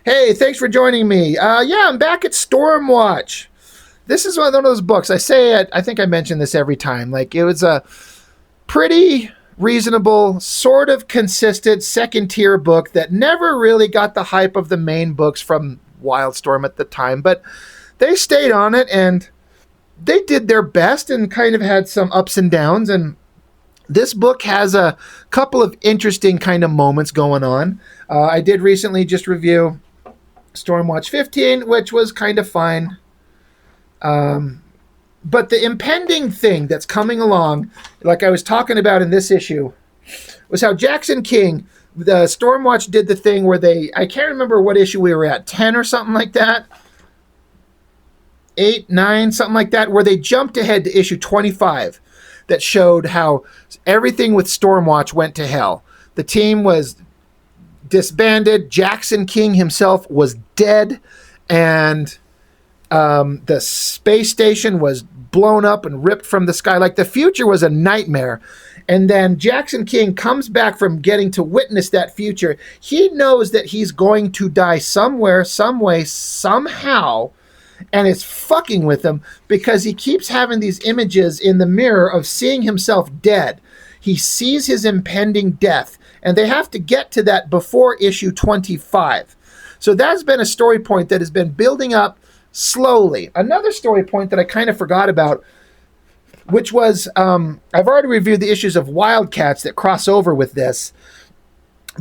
Hey, thanks for joining me. Yeah, I'm back at Stormwatch. This is one of those books. I say it, I think I mention this every time. Like, it was a pretty reasonable, sort of consistent second tier book that never really got the hype of the main books from Wildstorm at the time, but they stayed on it and they did their best and kind of had some ups and downs. And this book has a couple of interesting kind of moments going on. I did recently just review Stormwatch 15, which was kind of fine. But the impending thing that's coming along, like I was talking about in this issue, was how Jackson King, the Stormwatch did the thing where I can't remember what issue we were at, 10 or something like that, 8, 9, something like that, where they jumped ahead to issue 25 that showed how everything with Stormwatch went to hell. The team was disbanded. Jackson King himself was dead, and the space station was blown up and ripped from the sky. Like, the future was a nightmare. And then Jackson King comes back from getting to witness that future. He knows that he's going to die somewhere, some way, somehow, and it's fucking with him because he keeps having these images in the mirror of seeing himself dead. He sees his impending death, and they have to get to that before issue 25. So that's been a story point that has been building up slowly. Another story point that I kind of forgot about, which was, I've already reviewed the issues of Wildcats that cross over with this,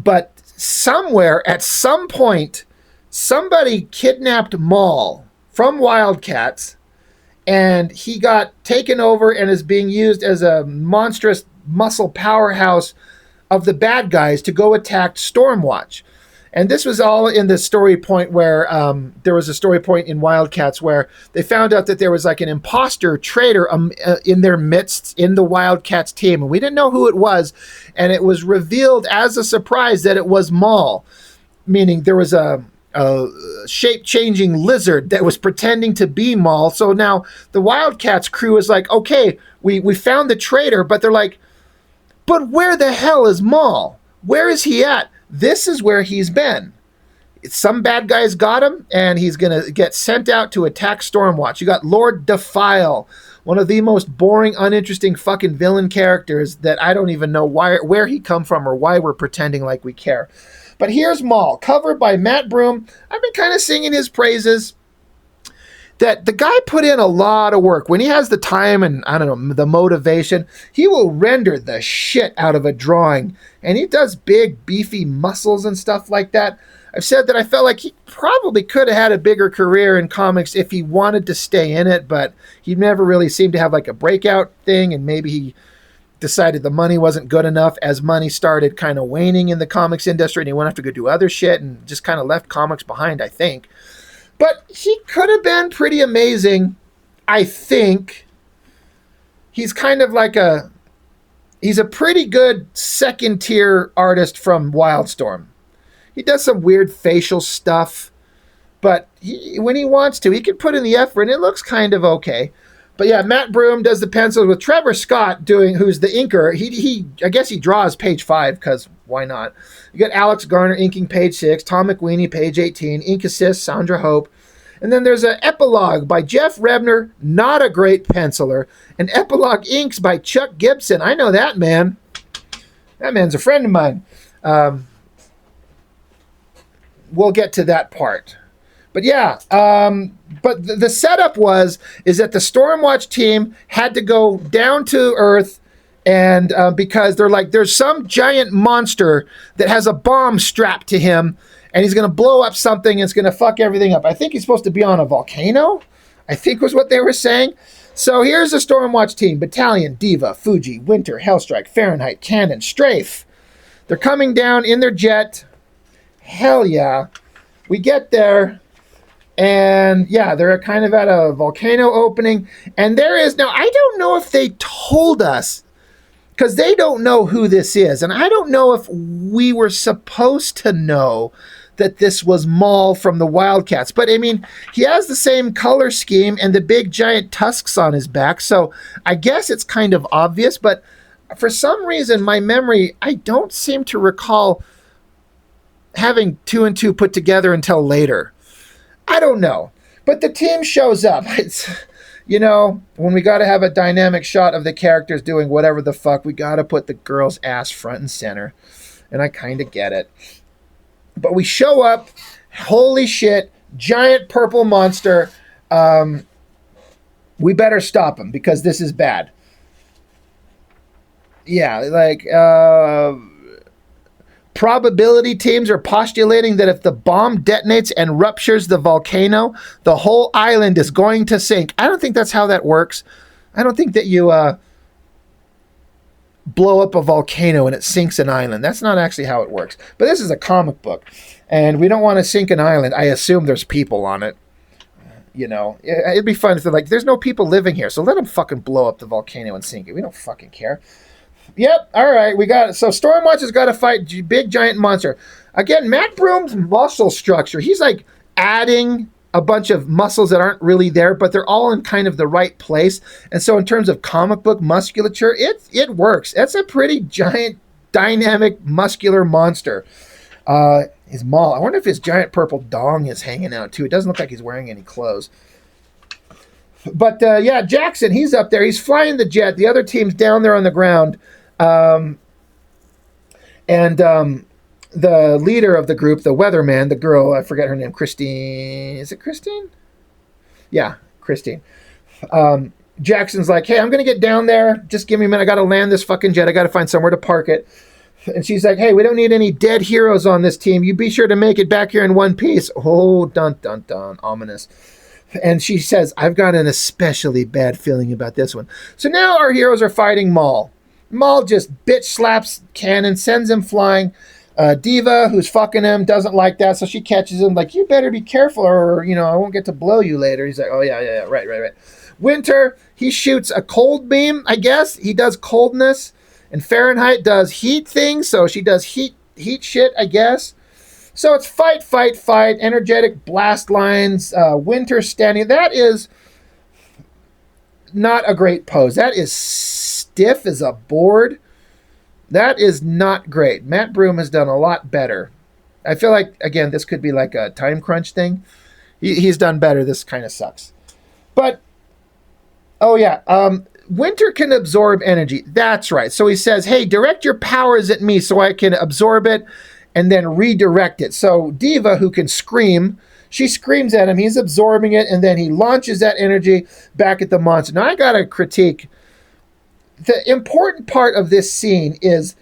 but somewhere at some point, somebody kidnapped MAUL from Wildcats, and he got taken over and is being used as a monstrous muscle powerhouse of the bad guys to go attack Stormwatch. And this was all in the story point where there was a story point in Wildcats where they found out that there was like an imposter traitor in their midst in the Wildcats team. And we didn't know who it was. And it was revealed as a surprise that it was MAUL, meaning there was a shape-changing lizard that was pretending to be MAUL. So now the Wildcats crew is like, okay, we found the traitor, but they're like, but where the hell is MAUL? Where is he at? This is where he's been. Some bad guys got him, and he's going to get sent out to attack Stormwatch. You got Lord Defile, one of the most boring, uninteresting fucking villain characters that I don't even know where he come from or why we're pretending like we care. But here's MAUL, covered by Matt Broom. I've been kind of singing his praises. That the guy put in a lot of work. When he has the time and, I don't know, the motivation, he will render the shit out of a drawing. And he does big, beefy muscles and stuff like that. I've said that I felt like he probably could have had a bigger career in comics if he wanted to stay in it, but he never really seemed to have like a breakout thing, and maybe he decided the money wasn't good enough as money started kind of waning in the comics industry, and he went off to go do other shit and just kind of left comics behind, I think. But he could have been pretty amazing, I think. He's kind of like he's a pretty good second tier artist from Wildstorm. He does some weird facial stuff, but when he wants to, he can put in the effort, and it looks kind of okay. But yeah, Matt Broom does the pencils with Trevor Scott who's the inker. I guess he draws page 5 because why not? You got Alex Garner inking page 6, Tom McWeeny page 18, ink assist Sandra Hope. And then there's an epilogue by Jeff Rebner, not a great penciler. And epilogue inks by Chuck Gibson. I know that man. That man's a friend of mine. We'll get to that part. But yeah, but the setup is that the Stormwatch team had to go down to Earth, and because they're like, there's some giant monster that has a bomb strapped to him, and he's going to blow up something, and it's going to fuck everything up. I think he's supposed to be on a volcano, I think was what they were saying. So here's the Stormwatch team: Battalion, Diva, Fuji, Winter, Hellstrike, Fahrenheit, Cannon, Strafe. They're coming down in their jet. Hell yeah. We get there. And yeah, they're kind of at a volcano opening. And there is now, I don't know if they told us, because they don't know who this is. And I don't know if we were supposed to know that this was MAUL from the Wildcats. But I mean, he has the same color scheme and the big giant tusks on his back. So I guess it's kind of obvious. But for some reason, my memory, I don't seem to recall having 2 and 2 put together until later. I don't know. But the team shows up. It's, when we got to have a dynamic shot of the characters doing whatever the fuck, we got to put the girl's ass front and center. And I kind of get it. But we show up. Holy shit. Giant purple monster. We better stop him because this is bad. Yeah, like, probability teams are postulating that if the bomb detonates and ruptures the volcano, the whole island is going to sink. I don't think that's how that works. I don't think that you blow up a volcano and it sinks an island. That's not actually how it works. But this is a comic book, and we don't want to sink an island. I assume there's people on it. It'd be fun if they're like, there's no people living here, so let them fucking blow up the volcano and sink it. We don't fucking care. Yep, all right, we got it. So Stormwatch has got to fight big giant monster. Again, Matt Broom's muscle structure, he's like adding a bunch of muscles that aren't really there, but they're all in kind of the right place. And so in terms of comic book musculature, it works. That's a pretty giant, dynamic, muscular monster. His MAUL. I wonder if his giant purple dong is hanging out too. It doesn't look like he's wearing any clothes. But yeah, Jackson, he's up there. He's flying the jet. The other team's down there on the ground. The leader of the group, the weatherman, the girl, I forget her name, Christine. Is it Christine? Yeah, Christine. Jackson's like, hey, I'm going to get down there. Just give me a minute. I got to land this fucking jet. I got to find somewhere to park it. And she's like, hey, we don't need any dead heroes on this team. You be sure to make it back here in one piece. Oh, dun, dun, dun. Ominous. And she says, I've got an especially bad feeling about this one. So now our heroes are fighting MAUL. MAUL just bitch slaps Cannon, sends him flying. Diva, who's fucking him, doesn't like that, so she catches him like, you better be careful or, I won't get to blow you later. He's like, oh, yeah, right. Winter, he shoots a cold beam, I guess. He does coldness. And Fahrenheit does heat things, so she does heat shit, I guess. So it's fight, energetic blast lines, Winter standing. That is not a great pose. That is stiff as a board. That is not great. Matt Broom has done a lot better. I feel like, again, this could be like a time crunch thing. He's done better. This kind of sucks. But, oh yeah, Winter can absorb energy. That's right. So he says, hey, direct your powers at me so I can absorb it and then redirect it. So Diva, who can scream, she screams at him. He's absorbing it, and then he launches that energy back at the monster. Now, I got to critique. The important part of this scene is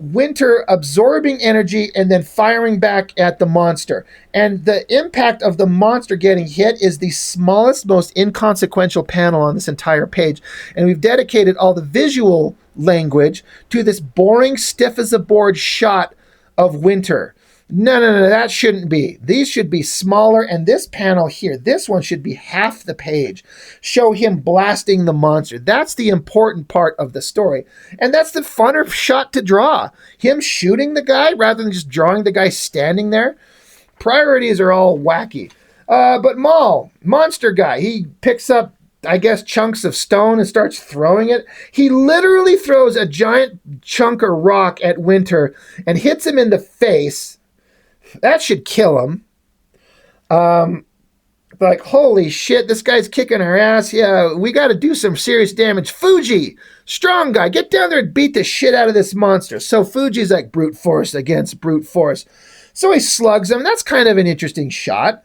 Winter absorbing energy and then firing back at the monster. And the impact of the monster getting hit is the smallest, most inconsequential panel on this entire page. And we've dedicated all the visual language to this boring, stiff as a board shot of Winter. No, that shouldn't be. These should be smaller, and this panel here, this one should be half the page. Show him blasting the monster. That's the important part of the story. And that's the funner shot to draw. Him shooting the guy rather than just drawing the guy standing there. Priorities are all wacky. But MAUL, monster guy, he picks up, I guess, chunks of stone and starts throwing it. He literally throws a giant chunk of rock at Winter and hits him in the face. That should kill him. Like, holy shit, this guy's kicking our ass. Yeah, we got to do some serious damage. Fuji, strong guy, get down there and beat the shit out of this monster. So Fuji's like brute force against brute force. So he slugs him. That's kind of an interesting shot.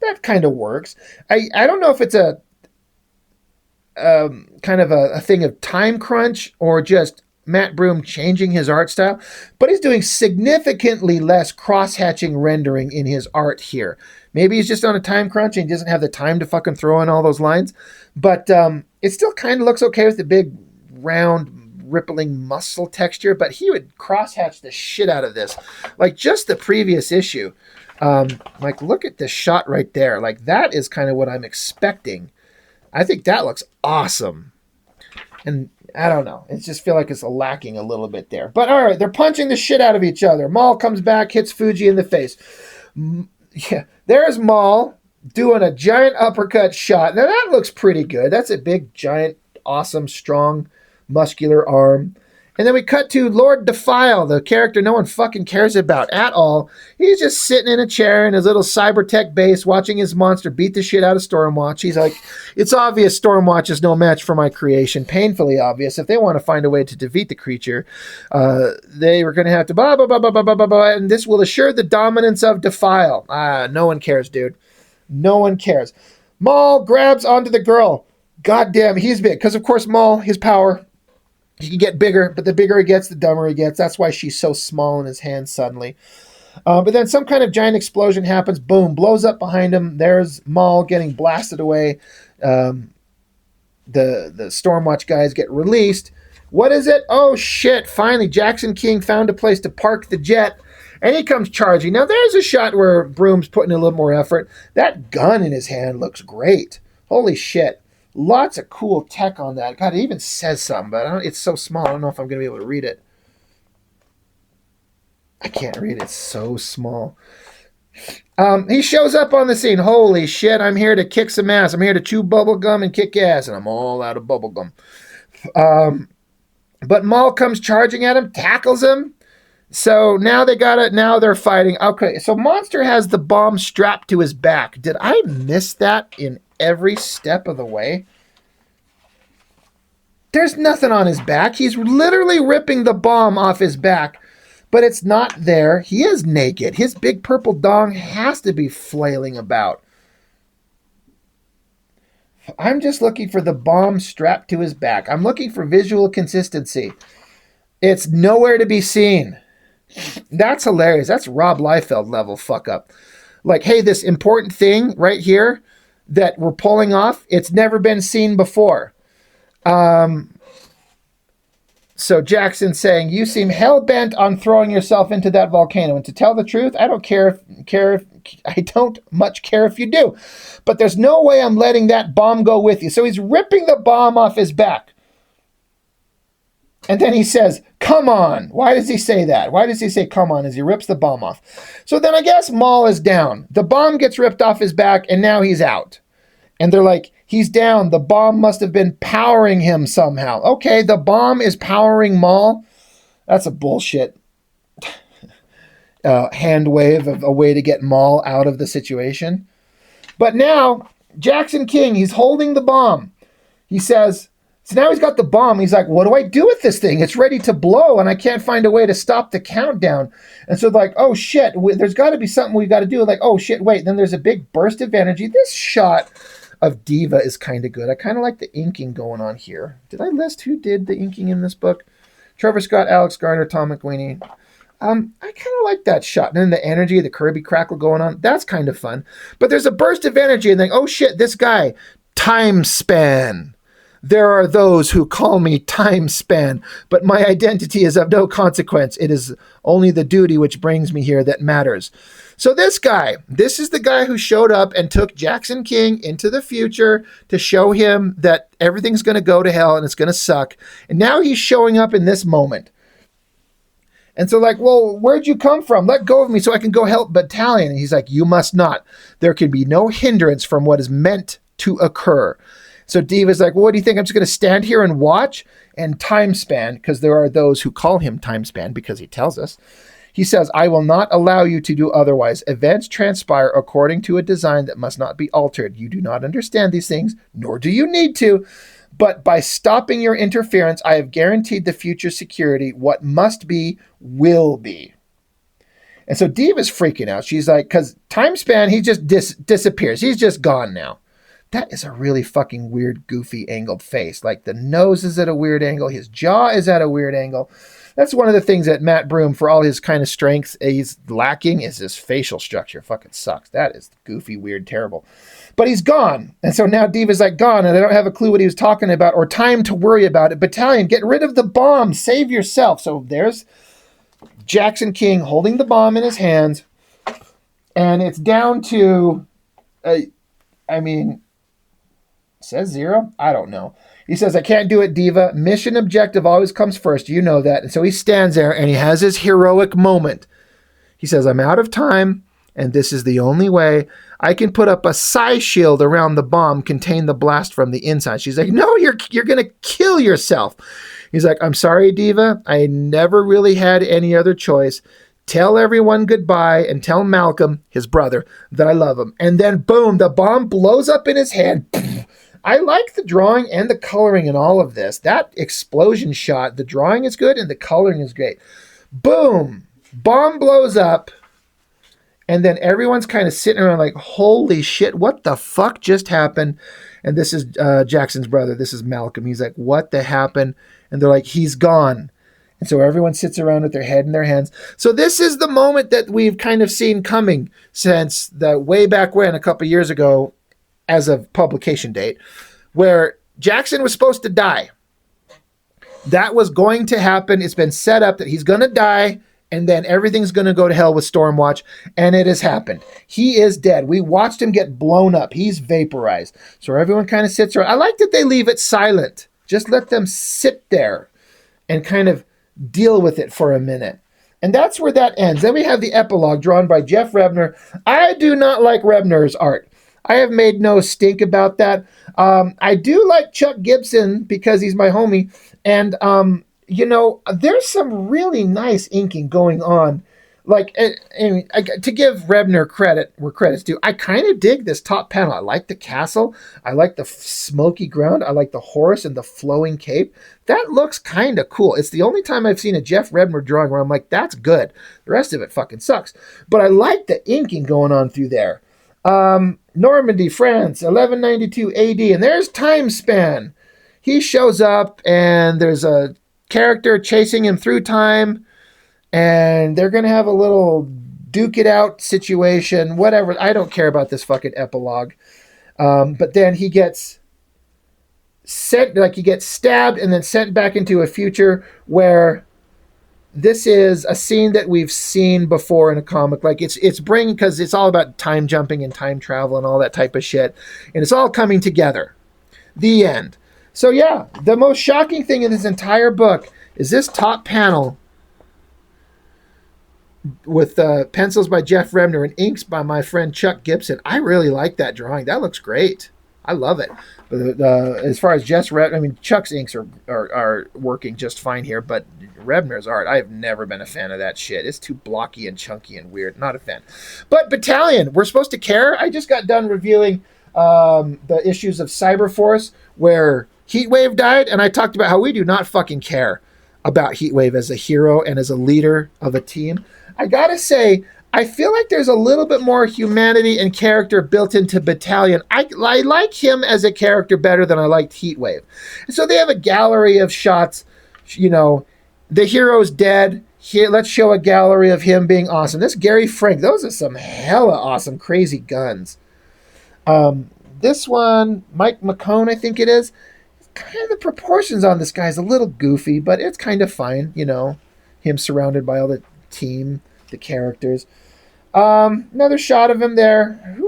That kind of works. I don't know if it's a kind of a thing of time crunch or just Matt Broom changing his art style, but he's doing significantly less cross-hatching rendering in his art here. Maybe he's just on a time crunch and he doesn't have the time to fucking throw in all those lines, but it still kind of looks okay with the big, round, rippling muscle texture, but he would cross-hatch the shit out of this. Like just the previous issue. Like, look at this shot right there. Like, that is kind of what I'm expecting. I think that looks awesome. And I don't know. It just feel like it's lacking a little bit there. But all right, they're punching the shit out of each other. MAUL comes back, hits Fuji in the face. Yeah, there's MAUL doing a giant uppercut shot. Now that looks pretty good. That's a big, giant, awesome, strong, muscular arm. And then we cut to Lord Defile, the character no one fucking cares about at all. He's just sitting in a chair in his little cybertech base watching his monster beat the shit out of Stormwatch. He's like, it's obvious Stormwatch is no match for my creation. Painfully obvious. If they want to find a way to defeat the creature, they were going to have to blah, blah, blah, blah, blah, blah, blah, blah, and this will assure the dominance of Defile. No one cares, dude. No one cares. MAUL grabs onto the girl. Goddamn, he's big. Because, of course, MAUL, his power... He can get bigger, but the bigger he gets, the dumber he gets. That's why she's so small in his hands suddenly. But then some kind of giant explosion happens. Boom, blows up behind him. There's MAUL getting blasted away. The Stormwatch guys get released. What is it? Oh, shit. Finally, Jackson King found a place to park the jet, and he comes charging. Now, there's a shot where Broom's putting in a little more effort. That gun in his hand looks great. Holy shit. Lots of cool tech on that. God, it even says something, but it's so small. I don't know if I'm going to be able to read it. I can't read it. It's so small. He shows up on the scene. Holy shit, I'm here to kick some ass. I'm here to chew bubblegum and kick ass, and I'm all out of bubblegum. But MAUL comes charging at him, tackles him. So now now they're fighting. Okay, so Monster has the bomb strapped to his back. Did I miss that in every step of the way? There's nothing on his back. He's literally ripping the bomb off his back, but it's not there. He is naked. His big purple dong has to be flailing about. I'm just looking for the bomb strapped to his back. I'm looking for visual consistency. It's nowhere to be seen. That's hilarious. That's Rob Liefeld level fuck up. Like, hey, this important thing right here that we're pulling off, it's never been seen before. So Jackson's saying, you seem hell-bent on throwing yourself into that volcano. And to tell the truth, I don't I don't much care if you do. But there's no way I'm letting that bomb go with you. So he's ripping the bomb off his back. And then he says, come on. Why does he say that? Why does he say come on as he rips the bomb off? So then I guess MAUL is down. The bomb gets ripped off his back, and now he's out. And they're like, he's down. The bomb must have been powering him somehow. Okay, the bomb is powering MAUL. That's a bullshit hand wave of a way to get MAUL out of the situation. But now, Jackson King, he's holding the bomb. He says... So now he's got the bomb. He's like, what do I do with this thing? It's ready to blow, and I can't find a way to stop the countdown. And so like, oh, shit, there's got to be something we've got to do. Like, oh, shit, wait. Then there's a big burst of energy. This shot of Diva is kind of good. I kind of like the inking going on here. Did I list who did the inking in this book? Trevor Scott, Alex Garner, Tom McWeeny. I kind of like that shot. And then the energy, the Kirby crackle going on. That's kind of fun. But there's a burst of energy, and then, oh, shit, this guy, time span. There are those who call me time span, but my identity is of no consequence. It is only the duty which brings me here that matters. So this is the guy who showed up and took Jackson King into the future to show him that everything's going to go to hell and it's going to suck. And now he's showing up in this moment. And so like, well, where'd you come from? Let go of me so I can go help Battalion. And he's like, you must not. There can be no hindrance from what is meant to occur. So Diva's like, well, what do you think? I'm just going to stand here and watch? And time span, because there are those who call him time span because he tells us. He says, I will not allow you to do otherwise. Events transpire according to a design that must not be altered. You do not understand these things, nor do you need to. But by stopping your interference, I have guaranteed the future security. What must be, will be. And so Diva's freaking out. She's like, because time span, he just disappears. He's just gone now. That is a really fucking weird, goofy, angled face. Like the nose is at a weird angle. His jaw is at a weird angle. That's one of the things that Matt Broom, for all his kind of strengths, he's lacking is his facial structure. Fucking sucks. That is goofy, weird, terrible. But he's gone. And so now Diva's like gone, and I don't have a clue what he was talking about or time to worry about it. Battalion, get rid of the bomb. Save yourself. So there's Jackson King holding the bomb in his hands. And it's down to, says 0? I don't know. He says, I can't do it, Diva. Mission objective always comes first. You know that. And so he stands there and he has his heroic moment. He says, I'm out of time. and this is the only way I can put up a psi shield around the bomb, contain the blast from the inside. She's like, no, you're going to kill yourself. He's like, I'm sorry, Diva. I never really had any other choice. Tell everyone goodbye and tell Malcolm, his brother, that I love him. And then, boom, the bomb blows up in his hand. I like the drawing and the coloring in all of this. That explosion shot, the drawing is good and the coloring is great. Boom, bomb blows up. And then everyone's kind of sitting around like, holy shit, what the fuck just happened? And this is Jackson's brother. This is Malcolm. He's like, what the happened? And they're like, he's gone. And so everyone sits around with their head in their hands. So this is the moment that we've kind of seen coming since the way back when, a couple years ago, as of publication date, where Jackson was supposed to die. That was going to happen. It's been set up that he's going to die. And then everything's going to go to hell with Stormwatch. And it has happened. He is dead. We watched him get blown up. He's vaporized. So everyone kind of sits around. I like that they leave it silent. Just let them sit there and kind of deal with it for a minute. And that's where that ends. Then we have the epilogue drawn by Jeff Rebner. I do not like Rebner's art. I have made no stink about that. I do like Chuck Gibson because he's my homie. And, there's some really nice inking going on. Like, to give Rebner credit where credit's due, I kind of dig this top panel. I like the castle. I like the smoky ground. I like the horse and the flowing cape. That looks kind of cool. It's the only time I've seen a Jeff Rebner drawing where I'm like, that's good. The rest of it fucking sucks. But I like the inking going on through there. Normandy, France, 1192 AD. And there's Time Span. He shows up and there's a character chasing him through time, and they're going to have a little duke it out situation, whatever. I don't care about this fucking epilogue. But then he gets stabbed and then sent back into a future where this is a scene that we've seen before in a comic. Like it's bringing, because it's all about time jumping and time travel and all that type of shit. And it's all coming together. The end. So yeah, the most shocking thing in this entire book is this top panel with pencils by Jeff Rebner and inks by my friend Chuck Gibson. I really like that drawing. That looks great. I love it. But as far as Chuck's inks are working just fine here, but Rebner's art, I have never been a fan of that shit. It's too blocky and chunky and weird. Not a fan. But Battalion, we're supposed to care. I just got done reviewing the issues of Cyberforce where Heatwave died, and I talked about how we do not fucking care about Heatwave as a hero and as a leader of a team. I gotta say, I feel like there's a little bit more humanity and character built into Battalion. I like him as a character better than I liked Heatwave. And so they have a gallery of shots, the hero's dead. Here, let's show a gallery of him being awesome. This Gary Frank, those are some hella awesome, crazy guns. This one, Mike McCone, I think it is. Kind of the proportions on this guy is a little goofy, but it's kind of fine, him surrounded by all the team, the characters. Another shot of him there.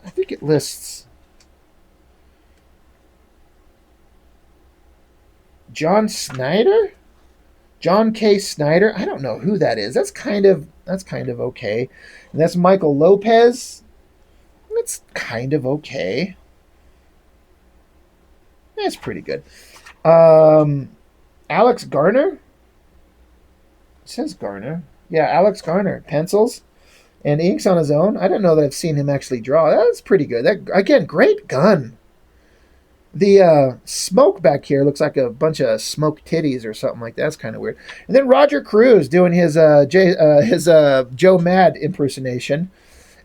I think it lists John K. Snyder. I don't know who that is. That's kind of okay. And that's Michael Lopez. It's kind of okay. That's pretty good. Alex Garner? It says Garner. Yeah, Alex Garner. Pencils and inks on his own. I don't know that I've seen him actually draw. That's pretty good. That, again, great gun. The smoke back here looks like a bunch of smoke titties or something like that. That's kind of weird. And then Roger Cruz doing his Joe Mad impersonation.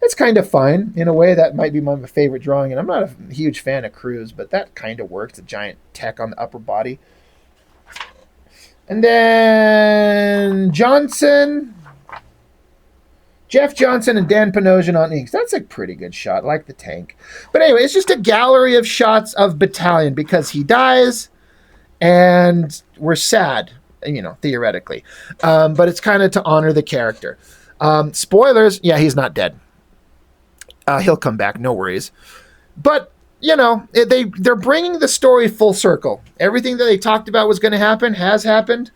It's kind of fine. In a way, that might be my favorite drawing. And I'm not a huge fan of Cruz, but that kind of works. A giant tech on the upper body. And then Jeff Johnson and Dan Panosian on inks. That's a pretty good shot. I like the tank. But anyway, it's just a gallery of shots of Battalion because he dies and we're sad, theoretically. But it's kind of to honor the character. Spoilers, yeah, he's not dead. He'll come back, no worries. But, they're bringing the story full circle. Everything that they talked about was going to happen has happened.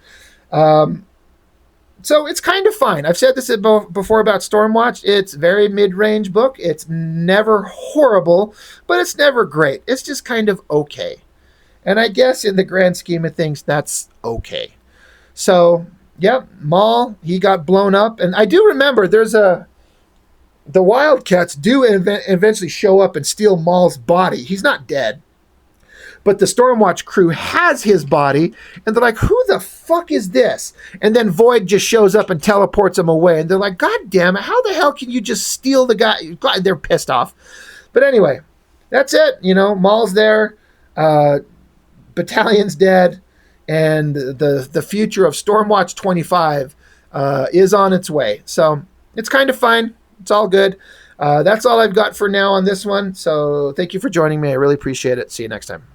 So it's kind of fine. I've said this before about Stormwatch. It's very mid-range book. It's never horrible, but it's never great. It's just kind of okay. And I guess in the grand scheme of things, that's okay. So, yep, MAUL, he got blown up. And I do remember the Wildcats do eventually show up and steal MAUL's body. He's not dead. But the Stormwatch crew has his body, and they're like, who the fuck is this? And then Void just shows up and teleports him away. And they're like, God damn it, how the hell can you just steal the guy? God, they're pissed off. But anyway, that's it. MAUL's there. Battalion's dead. And the future of Stormwatch 25 is on its way. So it's kind of fine. It's all good. That's all I've got for now on this one. So thank you for joining me. I really appreciate it. See you next time.